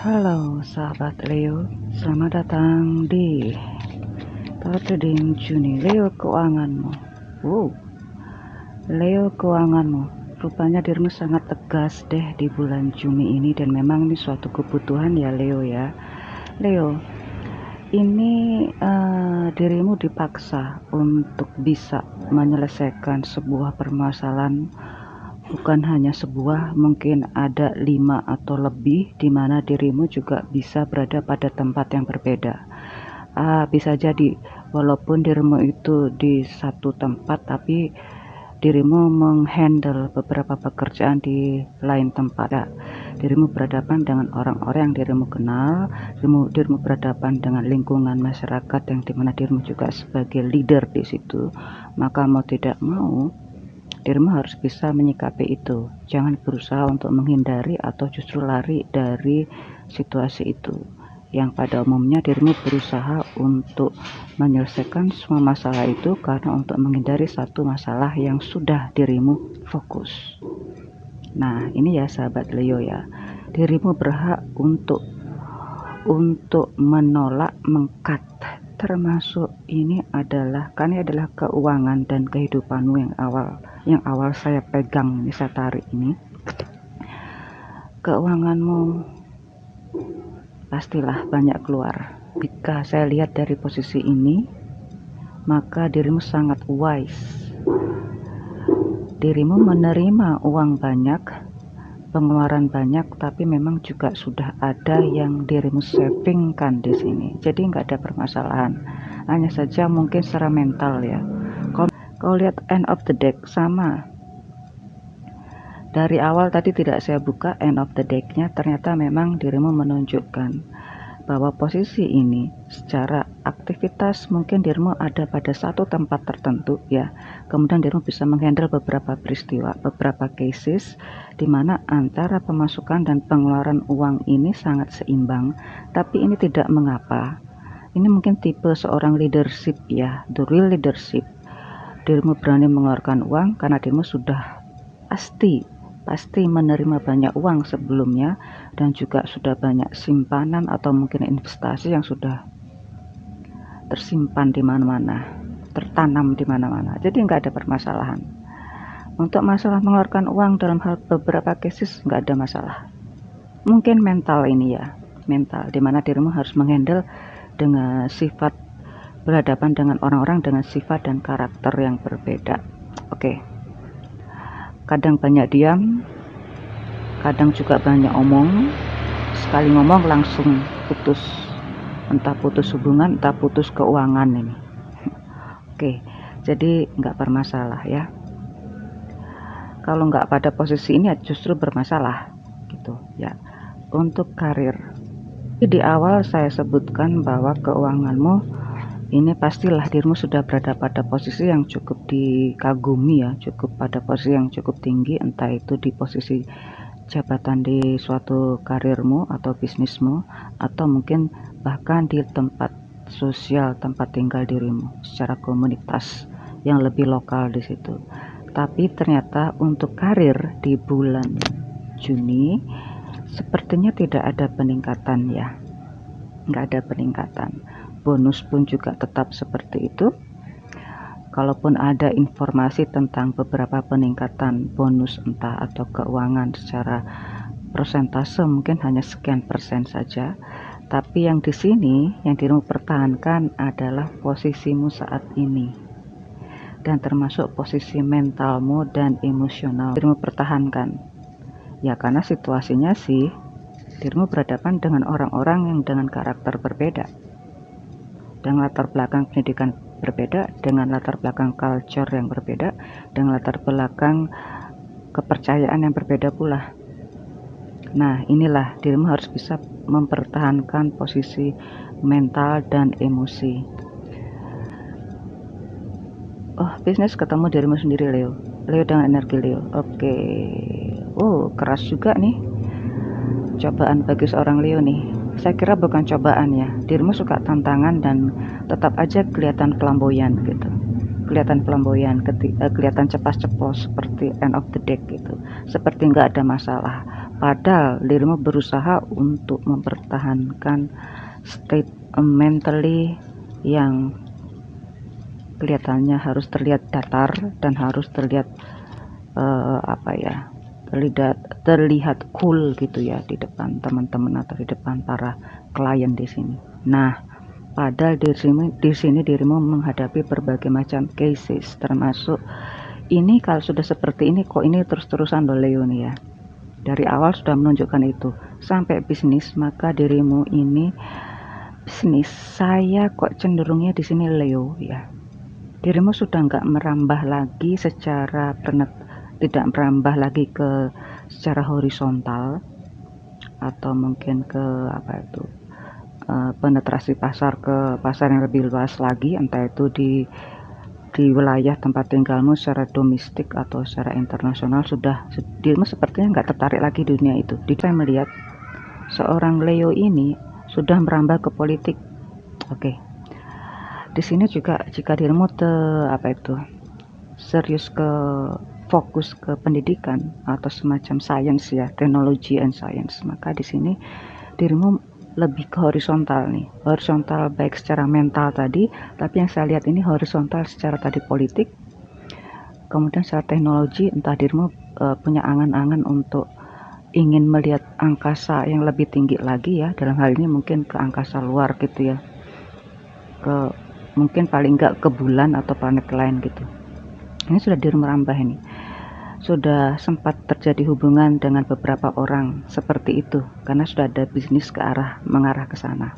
Halo sahabat Leo, selamat datang di tarot reading Juni. Leo, keuanganmu. Leo, keuanganmu. Rupanya dirimu sangat tegas deh di bulan Juni ini, dan memang ini suatu kebutuhan ya Leo ya. Leo, ini dirimu dipaksa untuk bisa menyelesaikan sebuah permasalahan. Bukan hanya sebuah, mungkin ada 5 atau lebih, di mana dirimu juga bisa berada pada tempat yang berbeda. Bisa jadi walaupun dirimu itu di satu tempat, tapi dirimu menghandle beberapa pekerjaan di lain tempat ya. Dirimu berhadapan dengan orang-orang yang dirimu kenal, dirimu berhadapan dengan lingkungan masyarakat yang dimana dirimu juga sebagai leader di situ. Maka mau tidak mau, dirimu harus bisa menyikapi itu. Jangan berusaha untuk menghindari atau justru lari dari situasi itu. Yang pada umumnya dirimu berusaha untuk menyelesaikan semua masalah itu karena untuk menghindari satu masalah yang sudah dirimu fokus. Nah, ini ya sahabat Leo ya. Dirimu berhak untuk menolak, mengkat, termasuk ini adalah keuangan dan kehidupanmu yang awal saya pegang ini, saya tarik ini. Keuanganmu pastilah banyak keluar. Jika saya lihat dari posisi ini, maka dirimu sangat wise. Dirimu menerima uang banyak, pengeluaran banyak, tapi memang juga sudah ada yang dirimu savingkan di sini. Jadi nggak ada permasalahan. Hanya saja mungkin secara mental ya. Kalau lihat end of the deck sama. Dari awal tadi tidak saya buka end of the deck-nya, ternyata memang dirimu menunjukkan bahwa posisi ini secara aktivitas mungkin dirimu ada pada satu tempat tertentu ya. Kemudian dirimu bisa menghandle beberapa peristiwa, beberapa cases di mana antara pemasukan dan pengeluaran uang ini sangat seimbang, tapi ini tidak mengapa. Ini mungkin tipe seorang leadership ya, the real leadership. Dirimu berani mengeluarkan uang karena dirimu sudah pasti menerima banyak uang sebelumnya, dan juga sudah banyak simpanan atau mungkin investasi yang sudah tersimpan di mana-mana, tertanam di mana-mana. Jadi nggak ada permasalahan. Untuk masalah mengeluarkan uang dalam hal beberapa cases nggak ada masalah. Mungkin mental ini ya, mental, dimana dirimu harus menghandle dengan sifat, berhadapan dengan orang-orang dengan sifat dan karakter yang berbeda. Oke. Kadang banyak diam, kadang juga banyak omong. Sekali ngomong langsung putus, entah putus hubungan, entah putus keuangan ini. Oke, jadi nggak bermasalah ya. Kalau nggak pada posisi ini justru bermasalah gitu ya. Untuk karir, di awal saya sebutkan bahwa keuanganmu ini pastilah dirimu sudah berada pada posisi yang cukup dikagumi ya, cukup pada posisi yang cukup tinggi, entah itu di posisi jabatan di suatu karirmu atau bisnismu, atau mungkin bahkan di tempat sosial, tempat tinggal dirimu secara komunitas yang lebih lokal di situ. Tapi ternyata untuk karir di bulan Juni sepertinya tidak ada peningkatan ya, nggak ada peningkatan. Bonus pun juga tetap seperti itu. Kalaupun ada informasi tentang beberapa peningkatan bonus entah atau keuangan secara persentase, mungkin hanya sekian persen saja. Tapi yang di sini yang dirimu pertahankan adalah posisimu saat ini, dan termasuk posisi mentalmu dan emosional dirimu pertahankan ya, karena situasinya sih dirimu berhadapan dengan orang-orang yang dengan karakter berbeda, dengan latar belakang pendidikan berbeda, dengan latar belakang culture yang berbeda, dengan latar belakang kepercayaan yang berbeda pula. Nah, inilah dirimu harus bisa mempertahankan posisi mental dan emosi. Oh, bisnis ketemu dirimu sendiri Leo. Leo dengan energi Leo. Oke. Oh, keras juga nih. Cobaan bagi seorang Leo nih. Saya kira bukan cobaan ya. Dirimu suka tantangan dan tetap aja kelihatan flamboyan gitu. Kelihatan flamboyan, kelihatan cepat-ceplos seperti end of the deck gitu. Seperti nggak ada masalah. padahal dirimu berusaha untuk mempertahankan state mentally yang kelihatannya harus terlihat datar dan harus terlihat terlihat cool gitu ya di depan teman-teman atau di depan para klien di sini. Nah, padahal di sini dirimu menghadapi berbagai macam cases, termasuk ini kalau sudah seperti ini kok ini terus-terusan loh Leo nih ya. Dari awal sudah menunjukkan itu sampai bisnis, maka dirimu ini bisnis saya kok cenderungnya di sini Leo ya. Dirimu sudah nggak merambah lagi tidak merambah lagi ke secara horizontal atau mungkin ke penetrasi pasar ke pasar yang lebih luas lagi, entah itu di wilayah tempat tinggalmu secara domestik atau secara internasional. Dirimu sepertinya nggak tertarik lagi di dunia itu. Saya melihat seorang Leo ini sudah merambah ke politik. Oke. Di sini juga jika dirimu serius fokus ke pendidikan atau semacam sains ya, teknologi and science, maka di sini dirimu lebih ke horizontal nih, horizontal baik secara mental tadi, tapi yang saya lihat ini horizontal secara tadi politik, kemudian secara teknologi, entah dirimu punya angan-angan untuk ingin melihat angkasa yang lebih tinggi lagi ya, dalam hal ini mungkin ke angkasa luar gitu ya, mungkin paling enggak ke bulan atau planet lain gitu. Ini sudah merambah ini. Sudah sempat terjadi hubungan dengan beberapa orang seperti itu karena sudah ada bisnis mengarah ke sana.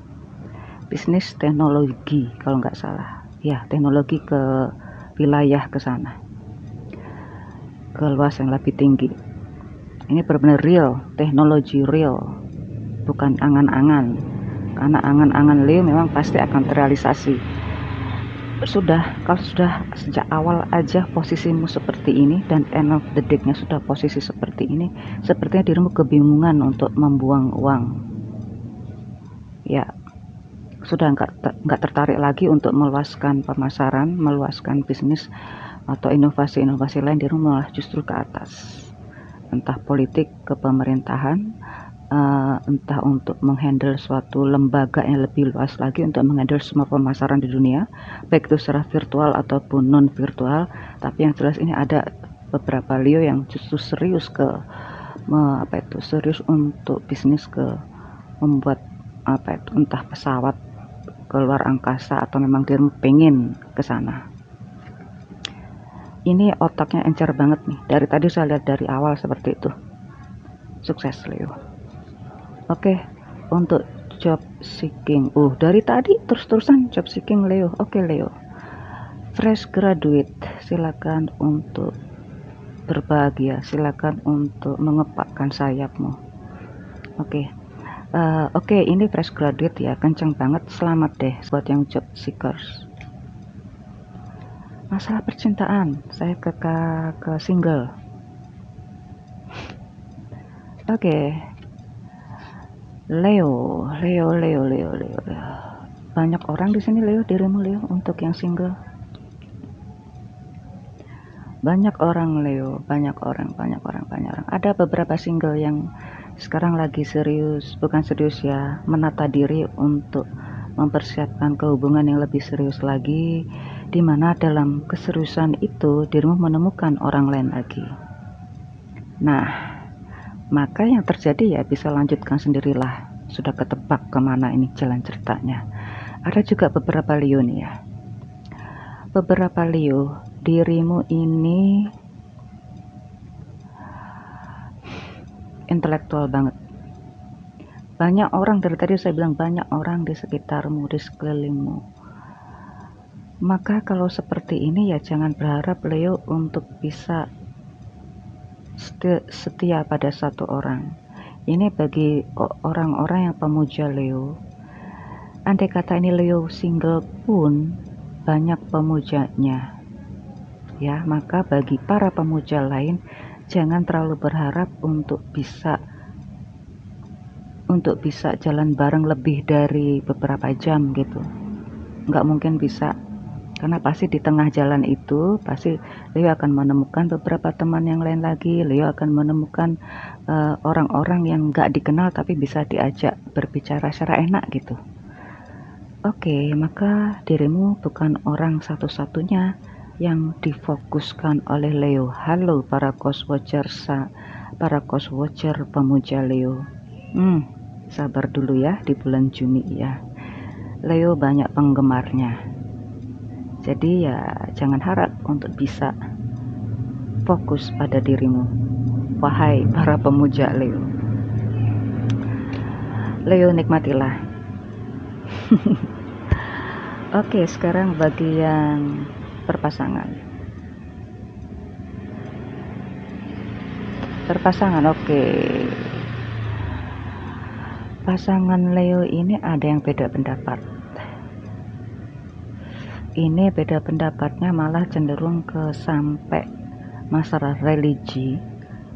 Bisnis teknologi kalau nggak salah. Ya, teknologi ke wilayah ke sana. Ke luas yang lebih tinggi. Ini benar-benar real, teknologi real. Bukan angan-angan. Karena angan-angan Leo memang pasti akan terrealisasi. Kalau sudah sejak awal aja posisimu seperti ini dan end of the day-nya sudah posisi seperti ini, sepertinya dirimu kebingungan untuk membuang uang ya, sudah nggak tertarik lagi untuk meluaskan pemasaran, meluaskan bisnis atau inovasi-inovasi lain. Dirimu malah justru ke atas, entah politik ke pemerintahan, entah untuk menghandle suatu lembaga yang lebih luas lagi untuk menghandle semua pemasaran di dunia, baik itu secara virtual ataupun non virtual. Tapi yang jelas ini ada beberapa Leo yang justru serius serius untuk bisnis, ke membuat entah pesawat keluar angkasa atau memang dia pengen ke sana. Ini otaknya encer banget nih, dari tadi saya lihat dari awal seperti itu. Sukses Leo. Oke, untuk job seeking. Dari tadi terus-terusan job seeking Leo. Oke Leo. Fresh graduate, silakan untuk berbahagia, silakan untuk mengepakkan sayapmu. Oke. Ini fresh graduate ya, kenceng banget. Selamat deh buat yang job seekers. Masalah percintaan, saya ke single. Oke. Leo. Banyak orang di sini Leo, dirimu Leo untuk yang single. Banyak orang Leo, banyak orang. Ada beberapa single yang sekarang lagi bukan serius ya, menata diri untuk mempersiapkan kehubungan yang lebih serius lagi, dimana dalam keseriusan itu dirimu menemukan orang lain lagi. Nah, maka yang terjadi ya bisa lanjutkan sendirilah, sudah ketebak kemana ini jalan ceritanya. Ada juga beberapa Leo nih ya, beberapa Leo, dirimu ini intelektual banget. Banyak orang, dari tadi saya bilang banyak orang di sekitarmu, di sekelilingmu. Maka kalau seperti ini ya jangan berharap Leo untuk bisa setia pada satu orang. Ini bagi orang-orang yang pemuja Leo. Andai kata ini Leo single pun banyak pemujanya ya, maka bagi para pemuja lain jangan terlalu berharap untuk bisa jalan bareng lebih dari beberapa jam gitu. Nggak mungkin bisa. Karena pasti di tengah jalan itu pasti Leo akan menemukan beberapa teman yang lain lagi. Leo akan menemukan orang-orang yang gak dikenal tapi bisa diajak berbicara secara enak gitu. Oke, maka dirimu bukan orang satu-satunya yang difokuskan oleh Leo. Halo para Coswatcher pemuja Leo. Sabar dulu ya, di bulan Juni ya. Leo banyak penggemarnya. Jadi ya jangan harap untuk bisa fokus pada dirimu. Wahai para pemuja Leo. Leo, nikmatilah. Oke, sekarang bagi yang berpasangan. Oke. Pasangan Leo ini ada yang beda pendapat. Ini beda pendapatnya malah cenderung ke sampai masalah religi,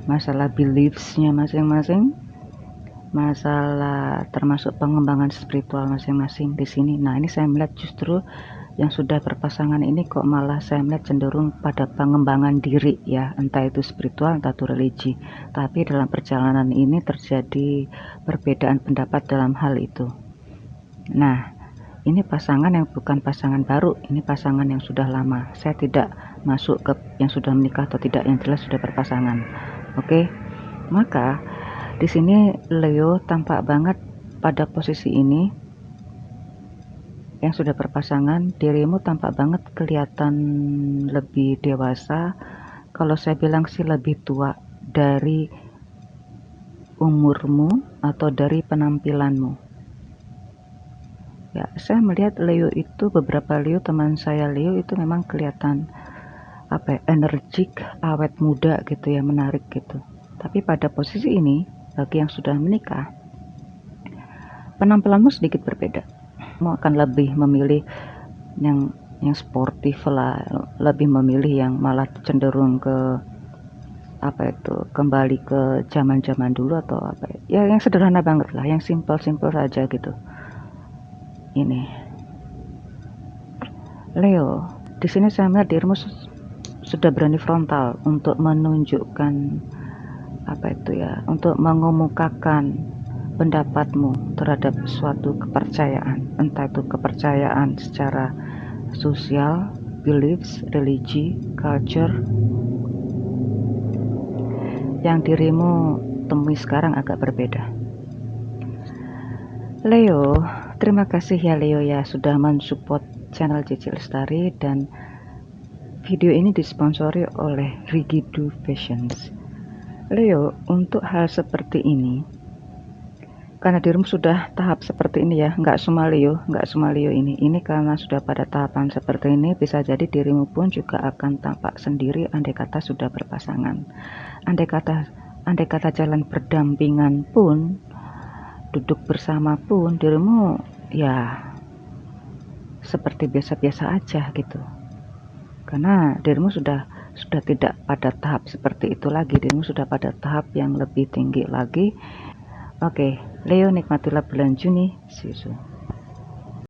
masalah beliefsnya masing-masing, masalah termasuk pengembangan spiritual masing-masing di sini. Nah, ini saya melihat justru yang sudah berpasangan ini kok malah saya melihat cenderung pada pengembangan diri ya, entah itu spiritual entah itu religi. Tapi dalam perjalanan ini terjadi perbedaan pendapat dalam hal itu. Nah, ini pasangan yang bukan pasangan baru, ini pasangan yang sudah lama. Saya tidak masuk ke yang sudah menikah atau tidak, yang jelas sudah berpasangan. Oke. Maka di sini Leo tampak banget pada posisi ini yang sudah berpasangan, dirimu tampak banget kelihatan lebih dewasa. Kalau saya bilang sih lebih tua dari umurmu atau dari penampilanmu. Ya, saya melihat Leo itu, beberapa Leo, teman saya Leo itu memang kelihatan energik, awet muda gitu ya, menarik gitu. Tapi pada posisi ini, bagi yang sudah menikah, penampilanmu sedikit berbeda. Kamu akan lebih memilih yang sportif lah, lebih memilih yang malah cenderung ke kembali ke zaman-zaman dulu atau ya yang sederhana banget lah, yang simple-simple saja gitu. Ini Leo, di sini saya melihat dirimu sudah berani frontal untuk menunjukkan untuk mengemukakan pendapatmu terhadap suatu kepercayaan, entah itu kepercayaan secara sosial, beliefs, religi, culture, yang dirimu temui sekarang agak berbeda. Leo, terima kasih ya Leo ya sudah mensupport channel Cici Lestari, dan video ini disponsori oleh Rigidu Fashions. Leo, untuk hal seperti ini, karena dirimu sudah tahap seperti ini ya, nggak semua Leo ini karena sudah pada tahapan seperti ini, bisa jadi dirimu pun juga akan tampak sendiri andai kata sudah berpasangan. Andai kata jalan berdampingan pun, duduk bersama pun, dirimu ya seperti biasa-biasa aja gitu. Karena dirimu sudah tidak pada tahap seperti itu lagi, dirimu sudah pada tahap yang lebih tinggi lagi. Oke, Leo, nikmatilah bulan Juni. See you soon.